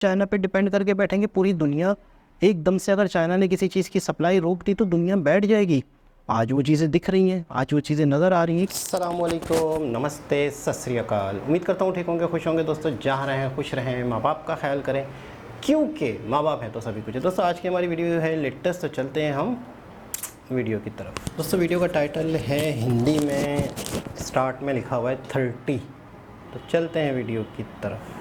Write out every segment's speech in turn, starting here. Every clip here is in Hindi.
चाइना पे डिपेंड करके बैठेंगे पूरी दुनिया। एकदम से अगर चाइना ने किसी चीज़ की सप्लाई रोक दी तो दुनिया बैठ जाएगी। आज वो चीज़ें दिख रही हैं, आज वो चीज़ें नज़र आ रही हैं। अस्सलामुअलैकुम, नमस्ते, सत श्री अकाल। उम्मीद करता हूँ ठीक होंगे, खुश होंगे दोस्तों। जहाँ रहें खुश रहें, माँ बाप का ख्याल करें, क्योंकि माँ बाप हैं तो सभी कुछ है। दोस्तों आज की हमारी वीडियो है लेटेस्ट, तो चलते हैं हम वीडियो की तरफ। दोस्तों वीडियो का टाइटल है, हिंदी में स्टार्ट में लिखा हुआ है 30। तो चलते हैं वीडियो की तरफ।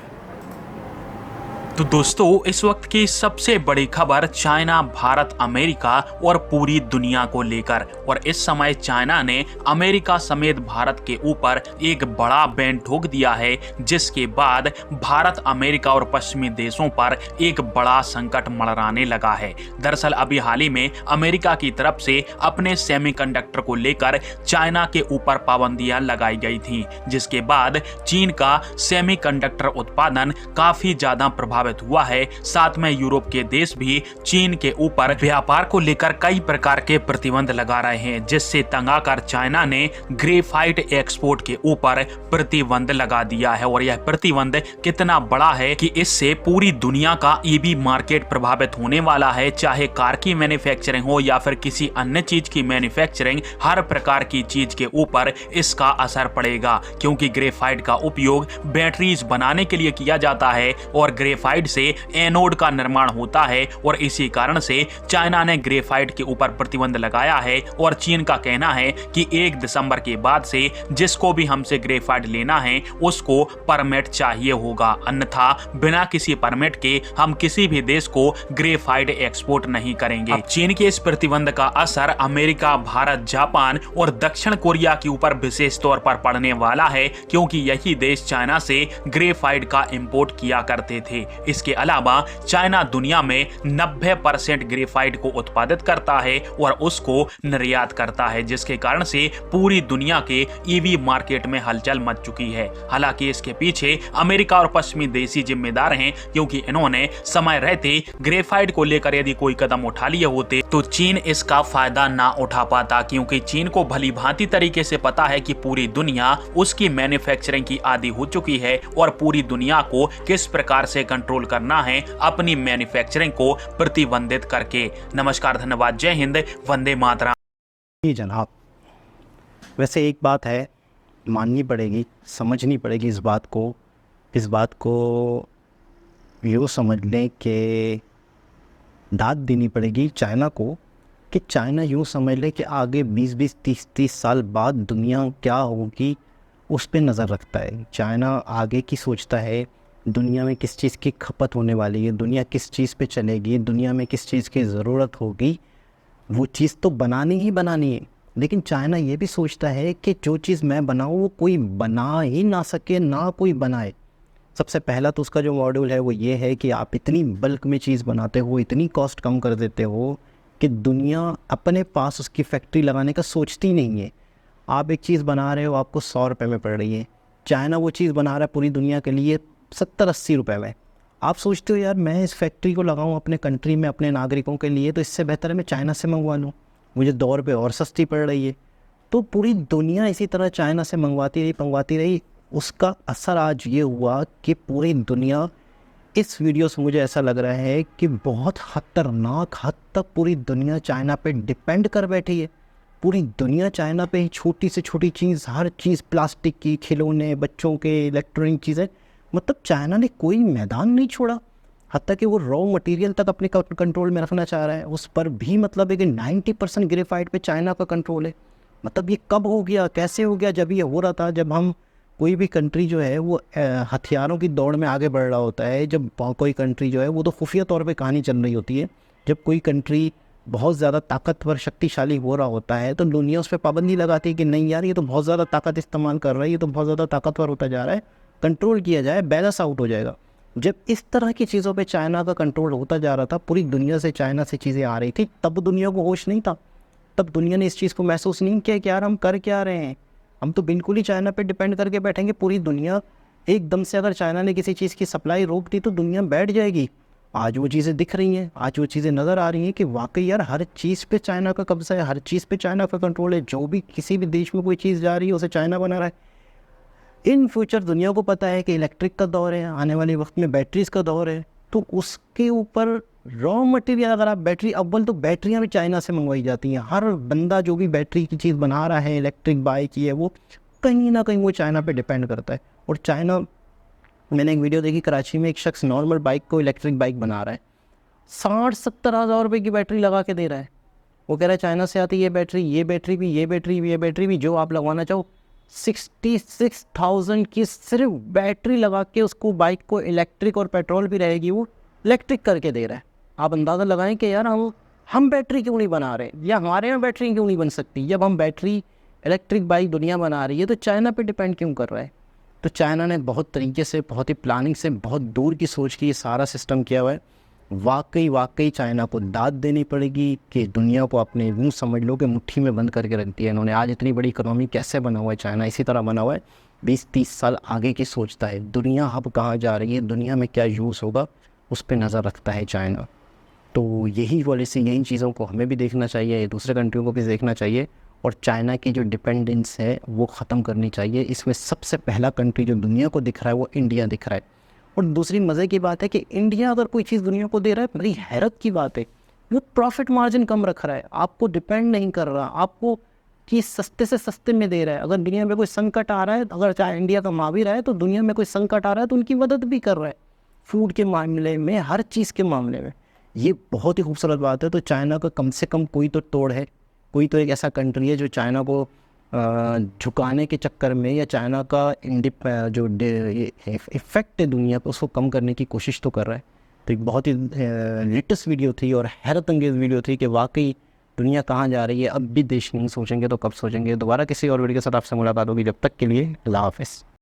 तो दोस्तों इस वक्त की सबसे बड़ी खबर चाइना, भारत, अमेरिका और पूरी दुनिया को लेकर। और इस समय चाइना ने अमेरिका समेत भारत के ऊपर एक बड़ा बैन ठोक दिया है, जिसके बाद भारत, अमेरिका और पश्चिमी देशों पर एक बड़ा संकट मंडराने लगा है। दरअसल अभी हाल ही में अमेरिका की तरफ से अपने सेमीकंडक्टर को लेकर चाइना के ऊपर पाबंदियां लगाई गई थी, जिसके बाद चीन का सेमीकंडक्टर उत्पादन काफी ज्यादा प्रभावित हुआ है। साथ में यूरोप के देश भी चीन के ऊपर व्यापार को लेकर कई प्रकार के प्रतिबंध लगा रहे हैं, जिससे तंग आकर चाइना ने ग्रेफाइट एक्सपोर्ट के ऊपर प्रतिबंध लगा दिया है। और यह प्रतिबंध कितना बड़ा है कि इससे पूरी दुनिया का ईवी मार्केट प्रभावित होने वाला है। चाहे कार की मैन्युफैक्चरिंग हो या फिर किसी अन्य चीज की मैन्युफैक्चरिंग, हर प्रकार की चीज के ऊपर इसका असर पड़ेगा, क्योंकि ग्रेफाइट का उपयोग बैटरीज बनाने के लिए किया जाता है और ग्रेफाइट से एनोड का निर्माण होता है। और इसी कारण से चाइना ने ग्रेफाइट के ऊपर प्रतिबंध लगाया है। और चीन का कहना है कि 1 दिसंबर के बाद से जिसको भी हमसे ग्रेफाइट लेना है उसको परमिट चाहिए होगा, अन्यथा बिना किसी परमिट के हम किसी भी देश को ग्रेफाइट एक्सपोर्ट नहीं करेंगे। अब चीन के इस प्रतिबंध का असर अमेरिका, भारत, जापान और दक्षिण कोरिया के ऊपर विशेष तौर पर पड़ने वाला है, क्योंकि यही देश चाइना से ग्रेफाइट का इंपोर्ट किया करते थे। इसके अलावा चाइना दुनिया में 90% ग्रेफाइट को उत्पादित करता है और उसको निर्यात करता है, जिसके कारण से पूरी दुनिया के ईवी मार्केट में हलचल मच चुकी है। हालांकि इसके पीछे अमेरिका और पश्चिमी देश ही जिम्मेदार हैं, क्योंकि इन्होंने समय रहते ग्रेफाइट को लेकर यदि कोई कदम उठा लिए होते तो चीन इसका फायदा ना उठा पाता, क्योंकि चीन को भली भांति तरीके से पता है कि पूरी दुनिया उसकी मैन्युफैक्चरिंग की आदी हो चुकी है और पूरी दुनिया को किस प्रकार से कंट्रोल करना है अपनी मैन्युफैक्चरिंग को प्रतिबंधित करके। नमस्कार, धन्यवाद, जय हिंद, वंदे मातरम। जी जनाब, वैसे एक बात है, माननी पड़ेगी, समझनी पड़ेगी इस बात को यूँ समझ लें कि दाद देनी पड़ेगी चाइना को, कि चाइना यूँ समझ ले कि आगे 20-20, 30-30 साल बाद दुनिया क्या होगी उस पर नज़र रखता है। चाइना आगे की सोचता है, दुनिया में किस चीज़ की खपत होने वाली है, दुनिया किस चीज़ पे चलेगी, दुनिया में किस चीज़ की ज़रूरत होगी, वो चीज़ तो बनानी ही बनानी है। लेकिन चाइना ये भी सोचता है कि जो चीज़ मैं बनाऊँ वो कोई बना ही ना सके, ना कोई बनाए। सबसे पहला तो उसका जो मॉड्यूल है वो ये है कि आप इतनी बल्क में चीज़ बनाते हो, इतनी कॉस्ट कम कर देते हो कि दुनिया अपने पास उसकी फैक्ट्री लगाने का सोचती नहीं है। आप एक चीज़ बना रहे हो, आपको 100 रुपये में पड़ रही है, चाइना वो चीज़ बना रहा है पूरी दुनिया के लिए 70-80 रुपये में। आप सोचते हो यार मैं इस फैक्ट्री को लगाऊं अपने कंट्री में अपने नागरिकों के लिए, तो इससे बेहतर है मैं चाइना से मंगवा लूँ, मुझे 2 रुपये और सस्ती पड़ रही है। तो पूरी दुनिया इसी तरह चाइना से मंगवाती रही। उसका असर आज ये हुआ कि पूरी दुनिया, इस वीडियो से मुझे ऐसा लग रहा है कि बहुत ख़तरनाक हद तक पूरी दुनिया चाइना पे डिपेंड कर बैठी है। पूरी दुनिया चाइना पे ही, छोटी से छोटी चीज़, हर चीज़, प्लास्टिक की, खिलौने, बच्चों के इलेक्ट्रॉनिक चीज़ें, मतलब चाइना ने कोई मैदान नहीं छोड़ा। हत्ता कि वो रॉ मटेरियल तक अपने कंट्रोल में रखना चाह रहा है। उस पर भी मतलब है कि 90% ग्रेफाइट पे चाइना का कंट्रोल है। मतलब ये कब हो गया, कैसे हो गया? जब ये हो रहा था, जब हम कोई भी कंट्री जो है वो हथियारों की दौड़ में आगे बढ़ रहा होता है, जब कोई कंट्री जो है वो तो खुफिया तौर पे कहानी चल रही होती है। जब कोई कंट्री बहुत ज़्यादा ताकतवर, शक्तिशाली हो रहा होता है तो दुनिया उस पर पाबंदी लगाती है कि नहीं यार, ये तो बहुत ज़्यादा ताकत इस्तेमाल कर रहा है, ये तो बहुत ज़्यादा ताकतवर होता जा रहा है, कंट्रोल किया जाए, बैलेंस आउट हो जाएगा। जब इस तरह की चीज़ों पे चाइना का कंट्रोल होता जा रहा था, पूरी दुनिया से चाइना से चीज़ें आ रही थी, तब दुनिया को होश नहीं था। तब दुनिया ने इस चीज़ को महसूस नहीं किया कि यार हम कर क्या रहे हैं, हम तो बिल्कुल ही चाइना पे डिपेंड करके बैठेंगे पूरी दुनिया। एकदम से अगर चाइना ने किसी चीज़ की सप्लाई रोक दी तो दुनिया बैठ जाएगी। आज वो चीज़ें दिख रही हैं, आज वो चीज़ें नज़र आ रही हैं कि वाकई यार हर चीज़ पे चाइना का कब्जा है, हर चीज़ पे चाइना का कंट्रोल है। जो भी किसी भी देश में कोई चीज़ जा रही है उसे चाइना बना रहा है। इन फ्यूचर दुनिया को पता है कि इलेक्ट्रिक का दौर है, आने वाले वक्त में बैटरीज़ का दौर है। तो उसके ऊपर रॉ मटेरियल अगर आप बैटरी, अव्वल तो बैटरियाँ भी चाइना से मंगवाई जाती हैं। हर बंदा जो भी बैटरी की चीज़ बना रहा है, इलेक्ट्रिक बाइक की है, वो कहीं ना कहीं वो चाइना पे डिपेंड करता है। और चाइना, मैंने एक वीडियो देखी, कराची में एक शख्स नॉर्मल बाइक को इलेक्ट्रिक बाइक बना रहा है, 60-70 हज़ार रुपये की बैटरी लगा के दे रहा है। वो कह रहा है चाइना से आती है बैटरी, ये बैटरी भी, ये बैटरी भी, ये बैटरी भी, जो आप लगवाना चाहो। 66,000 की सिर्फ बैटरी लगा के उसको, बाइक को इलेक्ट्रिक और पेट्रोल भी रहेगी, वो इलेक्ट्रिक करके दे रहा है। आप अंदाज़ा लगाएं कि यार हम बैटरी क्यों नहीं बना रहे, या हमारे यहाँ बैटरी क्यों नहीं बन सकती। जब हम बैटरी इलेक्ट्रिक बाइक दुनिया बना रही है तो चाइना पे डिपेंड क्यों कर रहा है। तो चाइना ने बहुत तरीके से, बहुत ही प्लानिंग से, बहुत दूर की सोच की ये सारा सिस्टम किया हुआ है। वाकई चाइना को दाद देनी पड़ेगी कि दुनिया को अपने यूँ समझ लो कि मुट्ठी में बंद करके रख दिया इन्होंने। आज इतनी बड़ी इकोनॉमी कैसे बना हुआ है चाइना, इसी तरह बना हुआ है। 20-30 साल आगे की सोचता है, दुनिया अब कहाँ जा रही है, दुनिया में क्या यूज़ होगा, उस पर नज़र रखता है चाइना। तो यही पॉलिसी, यही चीज़ों को हमें भी देखना चाहिए, दूसरे कंट्रियों को भी देखना चाहिए, और चाइना की जो डिपेंडेंस है वो ख़त्म करनी चाहिए। इसमें सबसे पहला कंट्री जो दुनिया को दिख रहा है वो इंडिया दिख रहा है। और दूसरी मज़े की बात है कि इंडिया अगर कोई चीज़ दुनिया को दे रहा है, बड़ी हैरत की बात है, वो प्रॉफिट मार्जिन कम रख रहा है, आपको डिपेंड नहीं कर रहा, आपको चीज़ सस्ते से सस्ते में दे रहा है। अगर दुनिया में कोई संकट आ रहा है, अगर चाहे इंडिया कमा भी रहा है, तो दुनिया में कोई संकट आ रहा है तो उनकी मदद भी कर रहा है, फूड के मामले में, हर चीज़ के मामले में। ये बहुत ही खूबसूरत बात है। तो चाइना का कम से कम कोई तो तोड़ है, कोई तो एक ऐसा कंट्री है जो चाइना को झुकाने के चक्कर में, या चाइना का जो इफ़ेक्ट है दुनिया पर, उसको कम करने की कोशिश तो कर रहा है। तो एक बहुत ही लेटेस्ट वीडियो थी और हैरत अंगेज़ वीडियो थी कि वाकई दुनिया कहाँ जा रही है। अब भी देश नहीं सोचेंगे तो कब सोचेंगे। दोबारा किसी और वीडियो के साथ आपसे मुलाकात होगी, जब तक के लिए अल्लाह हाफ़िज़।